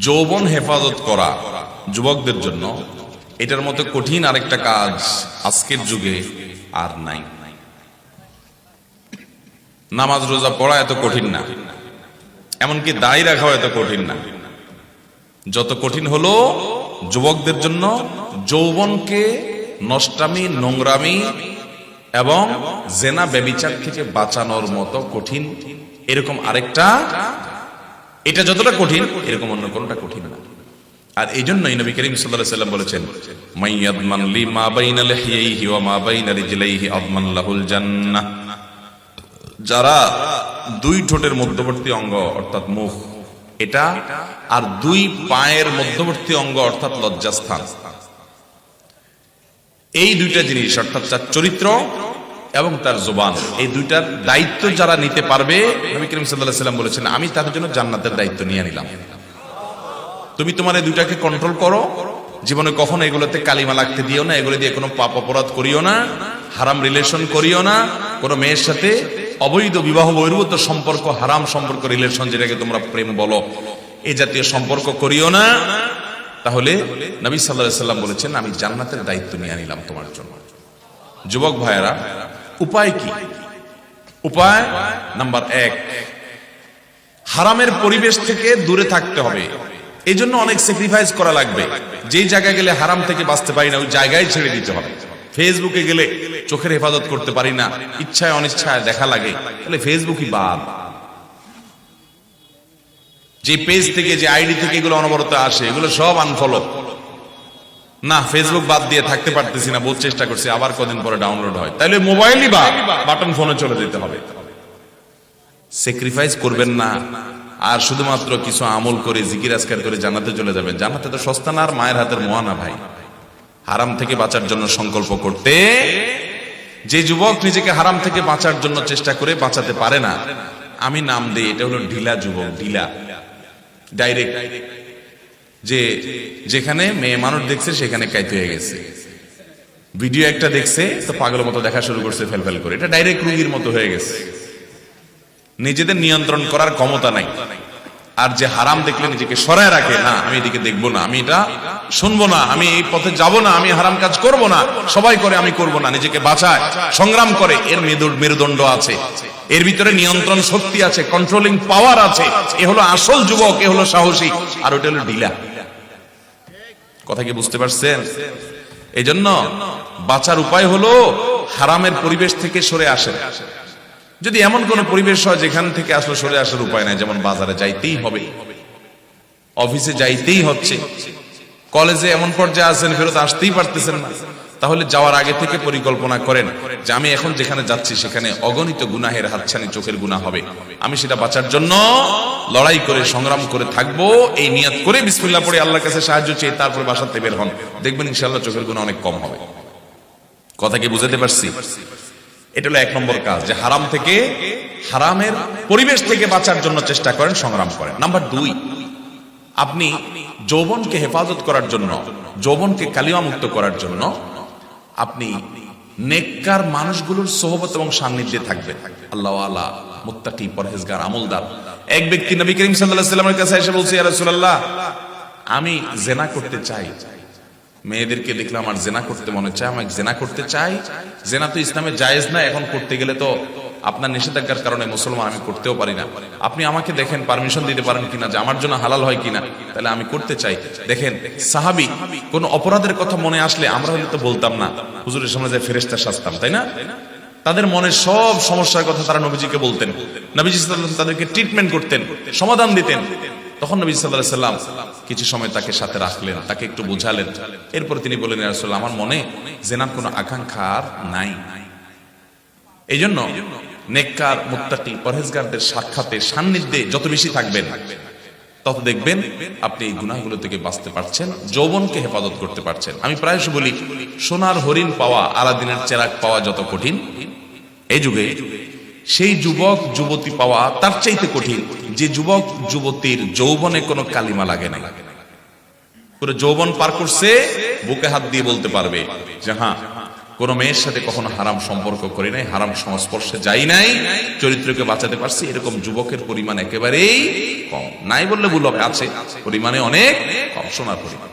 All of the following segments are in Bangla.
যৌবন হেফাজত করা যুবকদের জন্য এটার মতো কঠিন আরেকটা কাজ আজকের যুগে আর নাই। নামাজ রোজা পড়া এত কঠিন না, এমনকি দাড়ি রাখাও এত কঠিন না। যত কঠিন হলো যুবকদের জন্য যৌবনকে নষ্টামি, নোংরামি এবং জেনা ব্যভিচার থেকে বাঁচানোর মতো কঠিন এরকম আরেকটা, এটা যতটা কঠিন এরকম অন্য কোনটা কঠিন না। আর এই জন্যই নবী করিম সাল্লাল্লাহু আলাইহি ওয়াসাল্লাম বলেছেন, মাইয়াদমান লি মা বাইনা লিহিয়াইহি ওয়া মা বাইনা রিজলাইহি আদমান লাহুল জান্নাহ। যারা দুই ঠোঁটের মধ্যবর্তী অঙ্গ অর্থাৎ মুখ এটা আর দুই পায়ের মধ্যবর্তী অঙ্গ অর্থাৎ লজ্জাস্থান, এই দুইটা জিনিস অর্থাৎ তার চরিত্র এবং তার জবান, এই দুইটার দায়িত্ব যারা নিতে পারবে, নবী করিম সাল্লাল্লাহু আলাইহি ওয়াসাল্লাম বলেছেন আমি তাদের জন্য জান্নাতের দায়িত্ব নিয়ে নিলাম। তুমি তোমার এই দুইটাকে কন্ট্রোল করো, জীবনে কখনো এগুলোতে কালিমা লাগতে দিও না, এগুলো দিয়ে কোনো পাপ অপরাধ করিও না, হারাম রিলেশন করিও না, কোনো মেয়ের সাথে অবৈধ বিবাহ বহির্ভূত সম্পর্ক, হারাম সম্পর্ক, রিলেশন যেটাকে তোমরা প্রেম বলো, এই জাতীয় সম্পর্ক করিও না। তাহলে নবী সাল্লাল্লাহু আলাইহি ওয়াসাল্লাম বলেছেন আমি জান্নাতের দায়িত্ব নিয়ে নিলাম তোমার জন্য। যুবক ভাইয়েরা, উপায় কি? উপায় নাম্বার 1, হারামের পরিবেশ থেকে দূরে থাকতে হবে। এই জন্য অনেক স্যাক্রিফাইস করা লাগবে। যেই জায়গায় গেলে হারাম থেকে বাঁচতে পারি না ওই জায়গায় ছেড়ে দিতে হবে। ফেসবুকে গেলে চোখের হেফাজত করতে পারি না, ইচ্ছায় অনিচ্ছায় দেখা লাগে, তাহলে ফেসবুকই বাদ। যে পেজ থেকে, যে আইডি থেকে এগুলো অনবরত আসে এগুলো সব আনফলো। না, ফেসবুক বাদ দিয়ে থাকতে পারতেছি না, বহুত চেষ্টা করছি, আবার কদিন পরে ডাউনলোড হয়, তাহলে মোবাইলই বাদ, বাটন ফোনে চলে যেতে হবে। স্যাক্রিফাইস করবেন না আর শুধুমাত্র কিছু আমল করে জিকির আজকার করে জান্নাতে চলে যাবেন। জান্নাতে তো সস্তা না আর মায়ের হাতের মোয়া না ভাই। হারাম থেকে বাঁচার জন্য সংকল্প করতে, যে যুবক নিজেকে হারাম থেকে বাঁচার জন্য চেষ্টা করে বাঁচাতে পারে না, আমি নাম দিই এটা হলো ঢিলা যুবক। ঢিলা ডাইরেক্ট, যে যেখানে মেয়ে মানুষ দেখছে সেখানে কাইতে হয়ে গেছে, ভিডিও একটা দেখছে তো পাগলের মতো দেখা শুরু করছে ফেলফেল করে, এটা ডাইরেক্ট রোগীর মতো হয়ে গেছে। নিজেদের নিয়ন্ত্রণ করার ক্ষমতা নাই। আর যে হারাম দেখলে নিজেকে সরায় রাখে, না আমি এদিকে দেখবো না, আমি এটা শুনবো না, আমি এই পথে যাব না, আমি হারাম কাজ করব না, সবাই করে আমি করব না, নিজেকে বাঁচায় সংগ্রাম করে, এর মেরুদণ্ড আছে, এর ভিতরে নিয়ন্ত্রণ শক্তি আছে, কন্ট্রোলিং পাওয়ার আছে। এ হলো আসল যুবক, এ হলো সাহসী, আর ওটা হলো ঢিলা। কথা কি বুঝতে পারছেন? এই জন্য বাঁচার উপায় হলো হারামের পরিবেশ থেকে সরে আসেন। যদি এমন কোন পরিবেশ হয় যেখান থেকে আসলে সরে আসার উপায় নাই, যেমন বাজারে যাইতেই হবে, অফিসে যাইতেই হচ্ছে, কলেজে এমন পর্যায়ে আছেন ফেরত আসতেই পারতেছেন না, তাহলে যাওয়ার আগে থেকে পরিকল্পনা করেন যে আমি এখন যেখানে যাচ্ছি সেখানে অগণিত গুনাহের হাতছানি, চোখের গুনাহ হবে, আমি সেটা বাঁচার জন্য লড়াই করে সংগ্রাম করে থাকবো, এই নিয়ত করে বিসমিল্লাহ পড়ে আল্লাহর কাছে সাহায্য চেয়ে তারপরে বাসাতে বের হন, দেখবেন ইনশাআল্লাহ চোখের গুনাহ অনেক কম হবে। কথা কি বুঝাতে পারছি? এটা হলো 1 নম্বর কাজ, যে হারাম থেকে, হারামের পরিবেশ থেকে বাঁচার জন্য চেষ্টা করেন, সংগ্রাম করেন। নাম্বার 2, আপনি যৌবনকে হেফাজত করার জন্য, যৌবনকে কালিমা মুক্ত করার জন্য আপনি নেককার মানুষগুলোর সোহবত এবং সান্নিধ্যে থাকবেন। আল্লাহ ওয়ালা, মুত্তাকি, পরহেজগার, আমলদার। এক ব্যক্তি নবী করিম সাল্লাল্লাহু আলাইহি ওয়াসাল্লামের কাছে এসে বলছে, ইয়া রাসূলুল্লাহ, আমি জিনা করতে চাই, মেয়েদেরকে দেখলে আমার জেনা করতে মনে চায়, আমি জেনা করতে চাই। জেনা তো ইসলামে জায়েজ না, এখন করতে গেলে তো আপনার নিষেধাজ্ঞার কারণে মুসলমান, আমি করতেও পারি না, আপনি আমাকে দেখেন পারমিশন দিতে পারেন কিনা, যে আমার জন্য হালাল হয় কিনা, তাহলে আমি করতে চাই। দেখেন সাহাবী কোন অপরাধের কথা মনে আসলে আমরা হলে তো বলতাম না, হুজুরের সামনে যায় ফেরেশতা সাজতাম, তাই না? তাদের মনের সব সমস্যার কথা তারা নবীজিকে বলতেন, নবীজি সাল্লাল্লাহু আলাইহি ওয়াসাল্লাম তাদেরকে ট্রিটমেন্ট করতেন, সমাধান দিতেন। তখন নবী সাল্লাল্লাহু আলাইহি ওয়াসাল্লাম কিছু সময় তাকে সাথে রাখলেন, তাকে একটু বোঝালেন, এরপর তিনি বললেন, ইয়া রাসূলুল্লাহ, আমার মনে জেনার কোনো আকাঙ্ক্ষা আর নাই। এই জন্য নেককার, মুত্তাকি, পরহেজগারদের সাক্ষাতে, সান্নিধ্যে যত বেশি থাকবেন তত দেখবেন আপনি এই গুনাহগুলো থেকে বাঁচতে পারছেন, যৌবনকে হেফাজত করতে পারছেন। আমি প্রায়শ বলি, সোনার হরিণ পাওয়া, আলাদিনের চেরাগ পাওয়া যত কঠিন এই যুগে, সেই যুবক যুবতী পাওয়া তার চাইতে কঠিন যে যুবক যুবতীর যৌবনে কোনো কালিমা লাগে না, পুরো যৌবন পার করছে, বুকে হাত দিয়ে বলতে পারবে যে হ্যাঁ কোন মেয়ের সাথে কখনো হারাম সম্পর্ক করি নাই, হারাম সংস্পর্শে যাই নাই, চরিত্রকে বাঁচাতে পারছি, এরকম যুবকের পরিমাণ একেবারেই কম। নাই বললে ভুল হবে, আছে, পরিমাণে অনেক কম, সোনার পরিমাণ।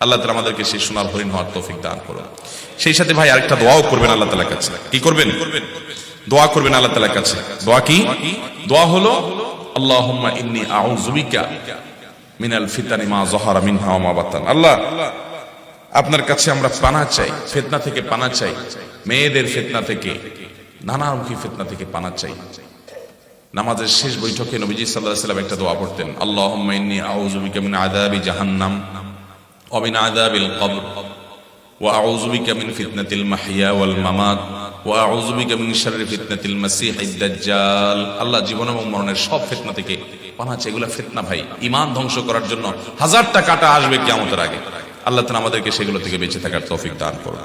আল্লাহ তাআলা আমাদেরকে সেই সোনার হরিণ হওয়ার তৌফিক দান করুন। সেই সাথে ভাই আরেকটা দোয়াও করবেন আল্লাহ তাআলার কাছে। কি করবেন? দোয়া করবেন আল্লাহ তাআলার কাছে। দোয়া কি? দোয়া হলো আল্লাহুম্মা ইন্নী আউযু বিকা মিনাল ফিতানি মা যাহারা মিনহা ওয়া মা বাতান। আল্লাহ, আপনার কাছে আমরা পানাহ চাই, ফিতনা থেকে পানাহ চাই, মেয়েদের ফিতনা থেকে, নানামুখী ফিতনা থেকে পানাহ চাই। নামাজের শেষ বৈঠকে নবীজি সাল্লাল্লাহু আলাইহি ওয়াসাল্লাম একটা দোয়া পড়তেন, আল্লাহুম্মা ইন্নী আউযু বিকা মিন আযাবি জাহান্নাম ওয়া মিন আযাবিল কবর ওয়া আউযু বিকা মিন ফিতনাতিল মাহইয়া ওয়াল মামাত ওয়া আউযু বিকা মিন শাররি ফিতনাতিল মাসীহিদ দাজ্জাল। আল্লাহ, জীবন এবং মরণের সব ফিতনা থেকে পানাহ চাই। এগুলা ফিতনা ভাই, ঈমান ধ্বংস করার জন্য হাজারটা কাঁটা আসবে কিয়ামতের আগে। আল্লাহ তাআলা আমাদেরকে সেগুলো থেকে বেঁচে থাকার তৌফিক দান করুন।